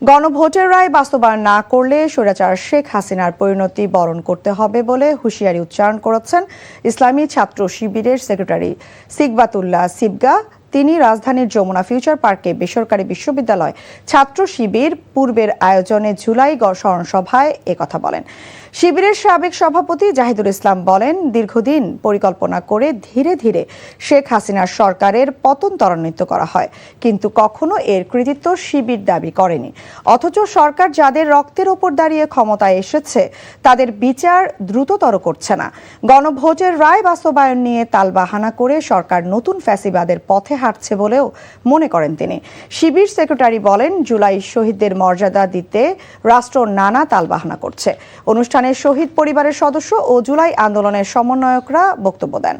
গণভোটের রায় বাস্তবায়ন না করলে স্বৈরাচার শেখ হাসিনার পরিণতি বরণ করতে হবে বলে হুঁশিয়ারি উচ্চারণ করেছেন ইসলামী ছাত্র শিবিরের সেক্রেটারি সিকবাতুল্লাহ সিবগা। তিনি রাজধানীর যমুনা ফিউচার পার্কে বেসরকারি বিশ্ববিদ্যালয় ছাত্র শিবির পূর্বের আয়োজনে জুলাই স্মরণ সভায় একথা বলেন। শিবিরের সাবেক সভাপতি জাহিদুল ইসলাম বলেন, দীর্ঘদিন পরিকল্পনা করে ধীরে ধীরে শেখ হাসিনার সরকারের পতন ত্বরান্বিত করা হয়, কিন্তু কখনো এর কৃতিত্ব শিবির দাবি করেনি। অথচ সরকার যাদের রক্তের ওপর দাঁড়িয়ে ক্ষমতায় এসেছে তাদের বিচার দ্রুততর করছে না। গণভোটের রায় বাস্তবায়ন নিয়ে তালবাহানা করে সরকার নতুন ফ্যাসিবাদের পথে হাঁটছে বলেও মনে করেন তিনি। শিবির সেক্রেটারি বলেন, জুলাই শহীদদের মর্যাদা দিতে রাষ্ট্র নানা তালবাহানা করছে। অনুষ্ঠানে শহীদ পরিবারের সদস্য ও জুলাই আন্দোলনের সমন্বয়করা বক্তব্য দেন।